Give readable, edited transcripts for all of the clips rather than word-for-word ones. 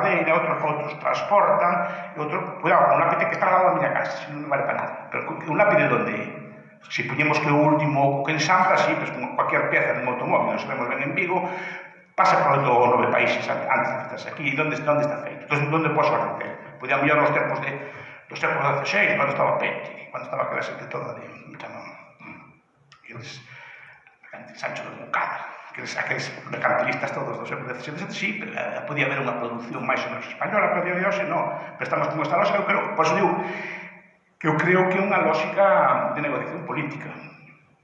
madeira, outros transportan, e outro, cuidado, un lápiz que está ao lado da miña casa, non vale para nada. Pero un lápiz de onde é? Se poñemos que o último que ensambla, sí, pues como cualquier pieza de un automóvil, non sabemos ben en Vigo, pasa por 9 países antes de estar aquí. ¿Dónde está feito? Entón, onde podes arrancar? Podían mirar os tempos dos tempos XVI, cando estaba Peti, cando estaba aquela xente toda de... Sancho de Moncada, aqueles mercantilistas todos do século XVII, sí, podía haber unha produción máis ou menos española, pero a día de hoxe non. Pero estamos con esta lógica, por eso digo que eu creo que é unha lógica de negociación política.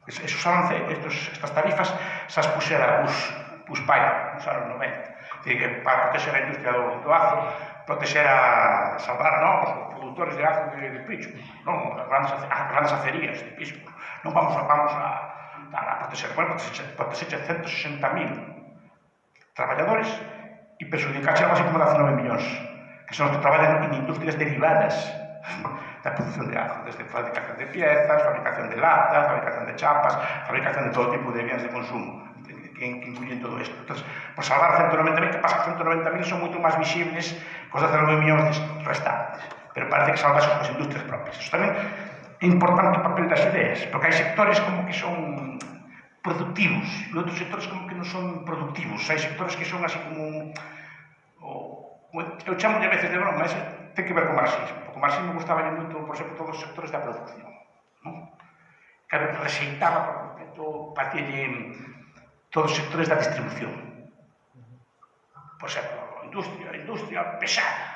Esos avances, estas tarifas, esas puxera os pai nos anos 90. Que para protexer a industria do azo, protexer a salvar os produtores de azo de Picho, non as grandes acerías de Picho. Non vamos a proteger, bueno, proteger 160.000 traballadores e perxudicarse algo así como 19 millóns, que son os que traballan en industrias derivadas da produción de azo, desde fabricación de piezas, fabricación de latas, fabricación de chapas, fabricación de todo tipo de bienes de consumo, que incluyen todo isto. Entón, por salvar 190.000, que pasa que 190.000 son moito máis visibles que os 19 millóns restantes, pero parece que salvas as industrias propias. Iso tamén é importante o papel das ideas, porque hai sectores como que son productivos e outros sectores como que non son productivos. Hai sectores que son así como eu chamo de veces de broma, mas ten que ver con marxismo. O marxismo gustaba moito, por exemplo, todos os sectores da producción, que rexeitaba por completo, parecíalle todos os sectores da distribución. Por exemplo, a industria pesada,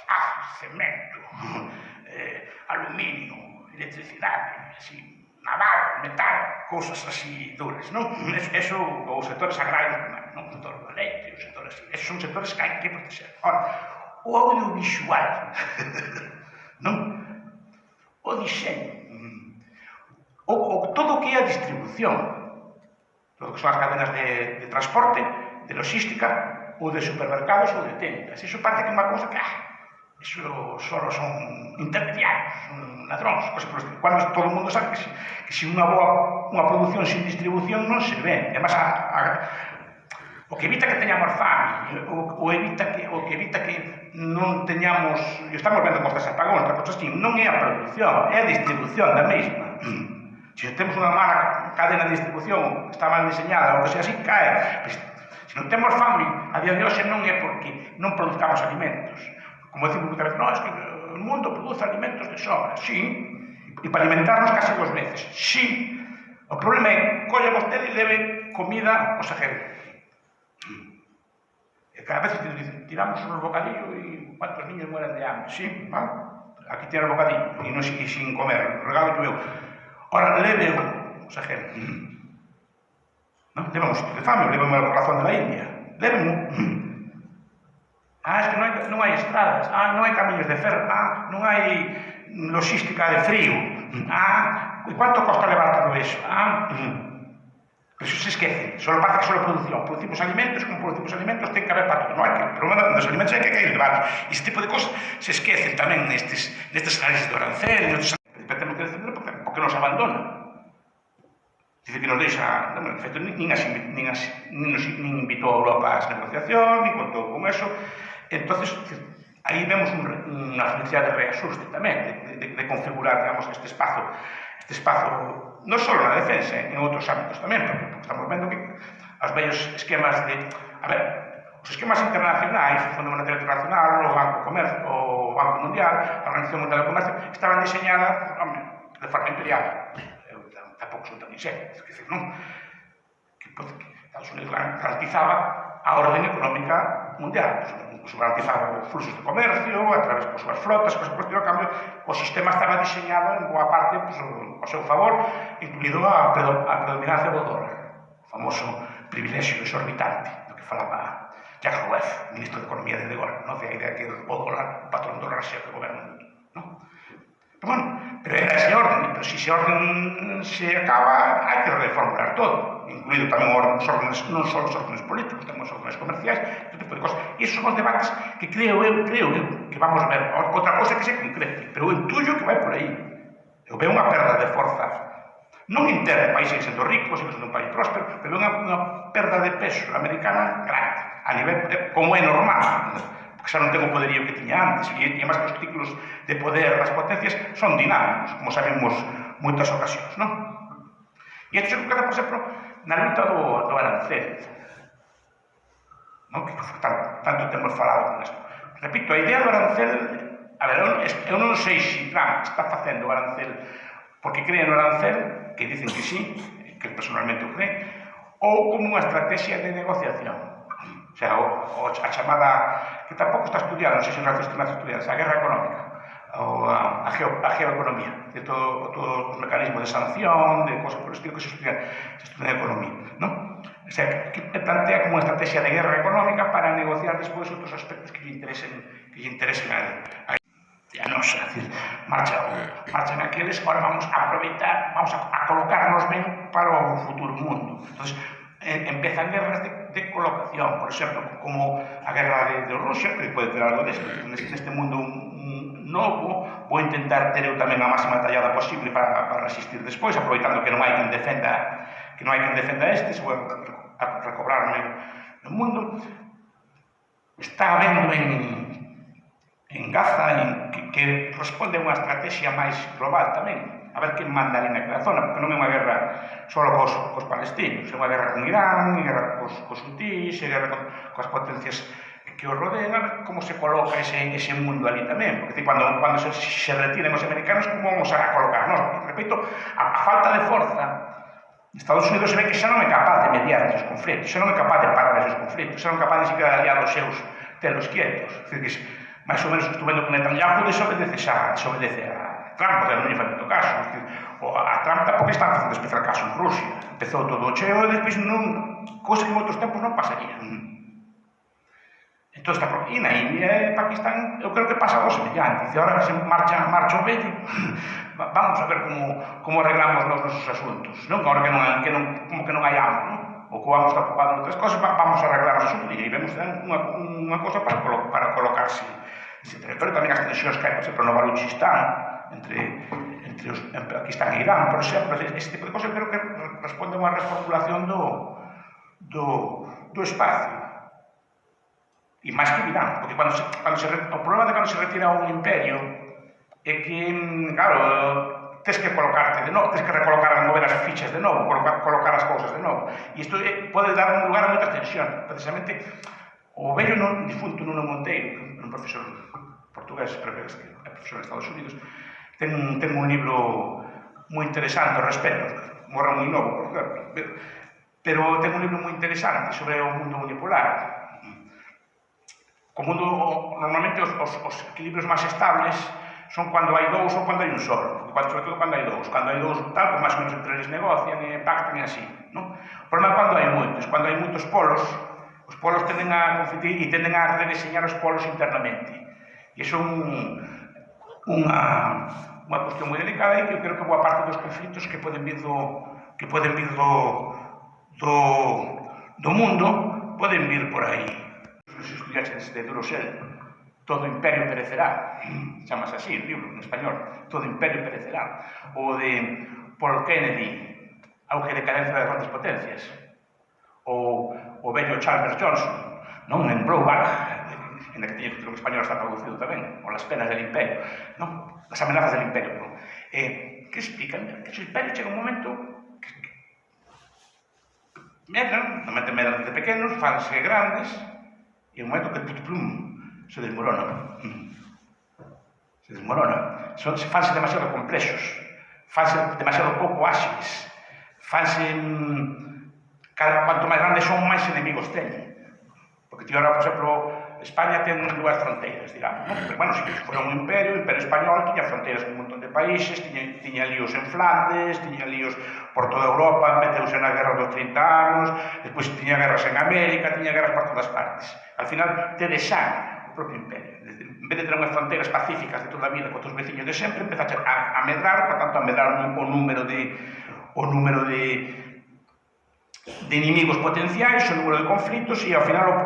azo, cemento, aluminio, electricidade, así, naval, metal, cousas así duras, non? Eso, os sectores agrarios, non? O sector do leite, os sectores así. Esos son sectores que hai que proteger. Ora, o audiovisual, non? O diseño, todo o que é a distribución, todo o que son as cadenas de transporte, de logística, ou de supermercados ou de tendas. Iso parece que é unha cousa que, iso só son intermediarios, son ladróns, cando todo o mundo sabe que se unha produción sin distribución non se ve. Además, o que evita que teñamos fame, o que evita que non teñamos, estamos vendo con estas apagóns, non é a produción, é a distribución da mesma. Se temos unha mala cadena de distribución, está mal diseñada, ou que sea así, cae. Se non temos fame, a día de hoxe non é porque non produzcamos alimentos. Como decimos muitas veces, es que o mundo produce alimentos de sobra, sí, e para alimentarnos casi 2 veces, sí. O problema é, colle vostede e leve comida ao saqueo. E cada vez tiramos uns bocadillos e cuantos niños mueren de hambre, sí, vale? Aquí tiene o bocadillo e sin comer, regalo eu. Ora, leve o saqueo. Levamos de fame, levamos ao corazón da India, levemos. Es que non hai estradas, non hai camiños de ferro, non hai logística de frío, e quanto costa levar todo iso? Pero iso se esquece, só parece que só produción. Producimos alimentos, como producimos alimentos ten que haber para todo. Non hai que, pero dos alimentos hai que levar. E ese tipo de cosas se esquecen tamén nestes análisis do arancel, pero temos que defender porque nos abandona. Dice que nos deixa, en efecto, nin invitou a Europa ás negociacións, nin contou con eso. Entonces, aí vemos unha felicidade de reaxuste tamén, de configurar, digamos, este espazo, non só na defensa, en outros ámbitos tamén, porque estamos vendo que os vellos esquemas de, os esquemas internacionais, o Fondo Monetario Internacional, o Banco Mundial, a Organización Mundial do Comercio, estaban diseñadas, de forma imperial. Tampouco son tan inxentes, non? Que Estados Unidos garantizaba a orden económica mundial, garantizaba os fluxos de comercio, a través das súas flotas, e ao cambio o sistema estaba diseñado en boa parte ao seu favor, incluído a predominancia do dólar, o famoso privilexio exorbitante, do que falaba Jack Welch, ministro de Economía de Gaulle, a idea que o dólar, o patrón dólar sea o que goberna o mundo. Pero bueno, pero era ese orden, pero se ese orden se acaba, hai que reformular todo, incluído tamén os órdenes, non só os órdenes políticos, tamén os órdenes comerciais, todo tipo de cosas. E esos son os debates que creo eu, que vamos ver. Outra cosa que se concrete, pero eu intuyo que vai por aí. Eu veo unha perda de forza, non interna, o país sigue sendo rico, sigue sendo un país próspero, pero unha perda de peso americana grande, a nivel, como é normal. porque xa non ten o poderío que tiña antes, e máis que os ciclos de poder das potencias son dinámicos, como sabemos moitas ocasións, non? E isto se concreta, por exemplo, na luta do arancel, non? Que tanto temos falado con isto. Repito, a idea do arancel, a ver, eu non sei se Trump está facendo o arancel porque cree no arancel, que dicen que sí, que personalmente o cree, ou como unha estrategia de negociación. O sea, a chamada, que tampouco está estudiada, non sei se non está estudiada, a guerra económica, ou a geoeconomía, de todos os mecanismos de sanción, de cosas por el estilo que se estudian en economía, non? O sea, que plantea como unha estrategia de guerra económica para negociar despois outros aspectos que lle interesen a nosa, é dicir, marchan aqueles, agora vamos a aproveitar, vamos a colocarnos ben para o futuro mundo. Entón, empezan guerras de colocación, por exemplo, como a guerra de Rusia, que pode ter algo neste mundo novo, vou intentar ter eu tamén a máxima tallada posible para resistir despois, aproveitando que non hai quen defenda estes, vou a recobrarme no mundo. Está habendo en Gaza, que responde a unha estrategia máis global tamén, a ver quen manda ali naquela zona, porque non é unha guerra só cos palestinos, é unha guerra con Irán, é guerra cos hutís, é guerra coas potencias que os rodean, a ver como se coloca ese mundo ali tamén, porque cando se retiren os americanos, como vamos a colocar nós? Porque, repito, a falta de forza, Estados Unidos se ve que xa non é capaz de mediar esos conflitos, xa non é capaz de parar esos conflitos, xa non é capaz de siquiera de aliar os seus telos quietos, é dicir, que máis ou menos estuvendo con Netanyahu desobedece a Trump, porque non lle fai moito caso. A Trump tampouco está facendo especial caso en Rusia. Empezou todo cheo e despois non, cousa que en outros tempos non pasaría. Entón, e na India e Pakistán, eu creo que pasa algo semellante. Dice, ahora se marcha o vello, vamos a ver como arreglamos os nosos asuntos. Non? Agora como que non hai hambre, non? Ou que vamos a estar ocupados en outras cosas, vamos a arreglar os asuntos. E aí vemos unha cosa para colocarse ese territorio. Tamén as tensións que hai, por exemplo, no Baluchistán, entre Pakistán e Irán, por exemplo, ese tipo de cosas creo que responde a unha reformulación do espacio. E máis que Irán, porque o problema de cando se retira un imperio é que, claro, tens que colocarte de novo, tens que recolocar, mover as fichas de novo, colocar as cousas de novo. E isto pode dar un lugar a moitas tensións. Precisamente, o vello difunto Nuno Monteiro, un profesor portugués, pero que é profesor de Estados Unidos, ten un libro moi interesante ao respecto, morre moi novo, por certo, pero ten un libro moi interesante sobre o mundo unipolar. O mundo, normalmente, os equilibrios máis estables son cando hai dous ou cando hai un solo, sobre todo cando hai dous. Cando hai dous, tal, pues máis ou menos entre eles negocian e pactan e así, non? O problema é cando hai moitos polos, os polos tenden a conflitir e tenden a redeseñar os polos internamente. E iso é unha cuestión moi delicada e que eu creo que boa parte dos conflitos que poden vir do mundo poden vir por aí. Os estudiantes de Durosel, Todo imperio perecerá, chamase así o libro en español, Todo imperio perecerá, o de Paul Kennedy, Auge e decadencia das grandes potencias, o vello Charles Johnson, non, en Blowback, en que teño que o español está traducido tamén, o Las penas del imperio, non? Las amenazas del imperio, non? Que explican que o imperio chega un momento medran, normalmente medran desde pequenos, fanse grandes, e un momento que se desmorona. Se desmorona. Fanse demasiado complexos, fanse demasiado pouco áxiles, fanse... Cuanto máis grandes son, máis enemigos teñen. Porque ti ahora, por exemplo, España ten dúas fronteiras, digamos, non? Pero, bueno, se foi un imperio, o Imperio Español tiña fronteiras con un montón de países, tiña líos en Flandes, tiña líos por toda Europa, meteuse na guerra dos 30 anos, despois tiña guerras en América, tiña guerras por todas partes. Al final, te deixan o propio imperio. En vez de ter unhas fronteiras pacíficas de toda a vida con os veciños de sempre, empezaste a medrar, por tanto, a medrar o número de inimigos potenciais, o número de conflitos, e ao final,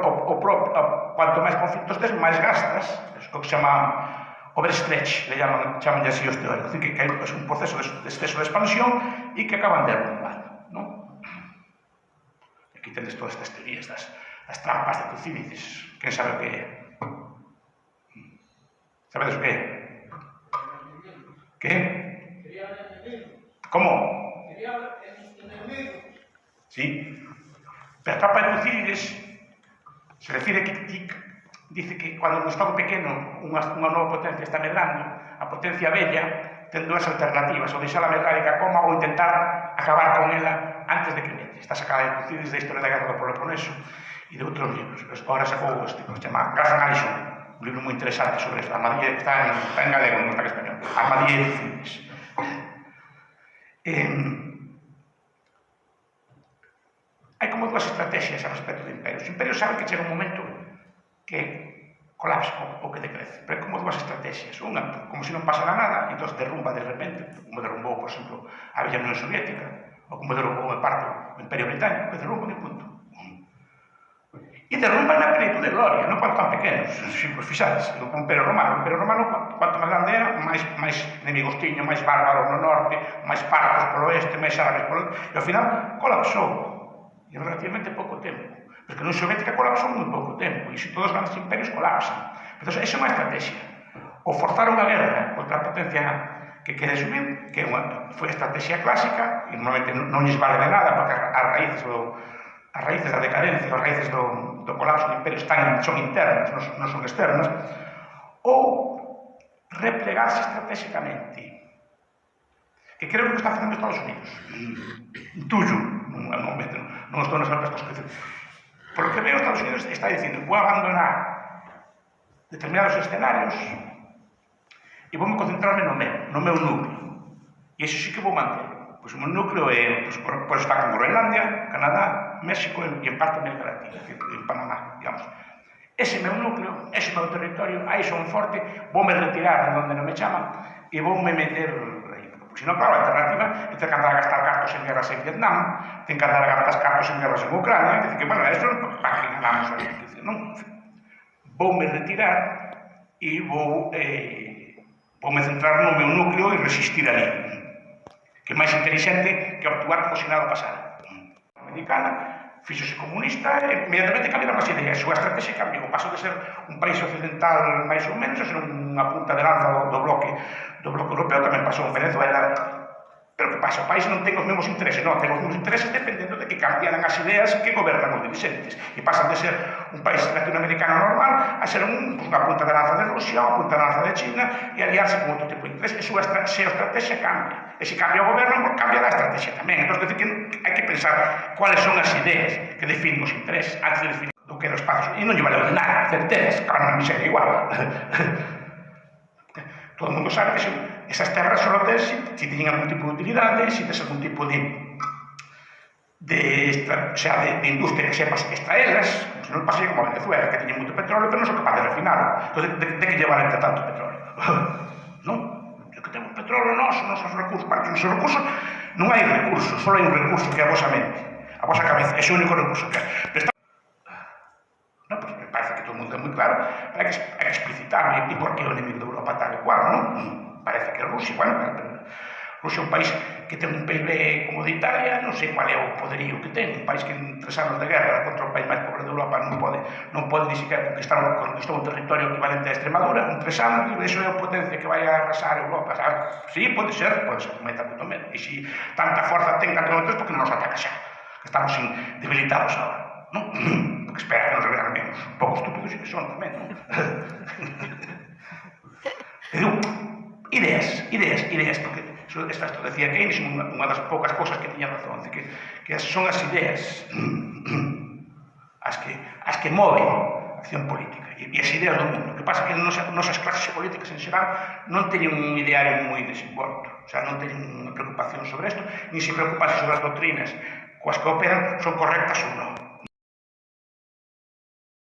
cuanto máis conflitos tes, máis gastas, o que se chama overstretch, chaman así os teóricos, que é un proceso de exceso de expansión e que acaban derrumbando, non? Aquí tendes todas estas teorías das trampas de Tucídides, quen sabe o que é? Sabedes o que? Que? Como? Sí. Pero a tropa de Tucídides se refire que dice que cando no estado pequeno unha nova potencia está medrando, a potencia bella ten dúas alternativas, ou deixala medrar e que a coma ou intentar acabar con ela antes de que medre. Está sacada de Tucídides da historia da guerra do Peloponeso e de outros libros. Ahora sacou este que se chama Graham Allison, un libro moi interesante sobre isto. Está en galego, non está en español. Armadilla de Tucídides. Hai como dúas estrategias a respecto do imperio. Os imperios saben que chega un momento que colapsa ou que decrece, pero hai como dúas estrategias. Unha, como se non pasara nada, entón derrumba de repente, como derrumbou, por exemplo, a vella Unión Soviética, ou como derrumbou en parte o Imperio Británico, que derrumba de punto. E derrumba na plenitud de gloria, non cuando tan pequenos, pues fixades, o Imperio Romano. O Imperio Romano, cuanto máis grande era, máis enemigos tiño, máis bárbaros no norte, máis parcos polo oeste, máis árabes polo... E ao final colapsou. E en relativamente pouco tempo. Porque a Unión Soviética colapsou moi pouco tempo, e se todos os grandes imperios colapsan. Entón, esa é unha estrategia. O forzar unha guerra contra a potencia que quere subir, que foi a estrategia clásica, e normalmente non lles vale de nada, porque as raíces da decadencia, as raíces do colapso do imperio son internas, non son externas, ou replegarse estratégicamente, que creo que está facendo Estados Unidos. Intuyo, non estou nas altas cosas. Por lo que veo, Estados Unidos está dicindo, vou abandonar determinados escenarios e vou concentrarme no meu núcleo. E iso sí que vou manter. Pois o meu núcleo é, pois está con Groenlandia, Canadá, México e en parte América Latina, en Panamá, digamos. Ese meu núcleo, ese meu territorio, aí son forte, voume retirar de onde non me chaman e voume meter aí. Porque, senón, claro, a alternativa é ter que andar a gastar cartos en guerras en Vietnam, ten que andar a gastar cartos en guerras en Ucrania, é dicir que, bueno, eso para que ganamos aí. Non, voume retirar e voume centrar no meu núcleo e resistir ali. Que é máis inteligente que actuar como se nada pasara. A americana fíxose comunista e inmediatamente cambiaron as ideas. A súa estrategia cambiou. Pasou de ser un país occidental máis ou menos a ser unha punta de lanza do bloque europeo. Tamén pasou en Venezuela. Pero que pasa? O país non ten os mesmos intereses. Non, ten os mesmos intereses dependendo de que cambiaran as ideas que gobernan os dirigentes. E pasan de ser un país latinoamericano normal a ser unha punta de lanza de Rusia, unha punta de lanza de China e aliarse con outro tipo de interés. E a súa estrategia cambia. E se cambia o goberno, cambia a estrategia tamén. Entón, que hai que pensar cuáles son as ideas que definen os intereses antes de definir o que é o espacio. E non lle valeu de nada, certezas, claro, non miseria igual. Todo o mundo sabe que esas terras só tes se teñen algún tipo de utilidade, se tes algún tipo de industria que sepas extraelas, se non pasa como a Venezuela, que teñen moito petróleo, pero non son capaces de refinarlo. Entón, de que llevar entre tanto petróleo? Non? Que temos petróleo nosos recursos, para que nos recursos non hai recursos, só hai un recurso que é a vosa mente, a vosa cabeza, ese é o único recurso que hai. Non, pues me parece que todo o mundo é moi claro, hai que explicitar e por que o enemigo de Europa tal e cual, non? Parece que é Rusia, bueno, Rusia é un país que ten un PIB como de Italia, non sei qual é o poderío que ten, un país que en 3 anos de guerra contra o país máis pobre de Europa non pode ni siquiera conquistar un territorio equivalente a Extremadura en 3 anos, e iso é a potencia que vai a arrasar Europa, sabes? Sí, pode ser, meta moito menos, e se tanta forza ten canto nosotros, porque non nos ataca xa, que estamos debilitados agora, non? Porque espera que nos vean menos, un pouco estúpidos que son tamén, non? E digo, ideas, porque isto decía Keynes, unha das poucas cousas que tiña razón, que son as ideas as que moven a acción política e as ideas do mundo. O que pasa é que nosas clases políticas en xeral non teñen un ideario moi desenvolto, o sea, non teñen unha preocupación sobre isto, ni se preocupan sobre as doutrinas coas que operan son correctas ou non.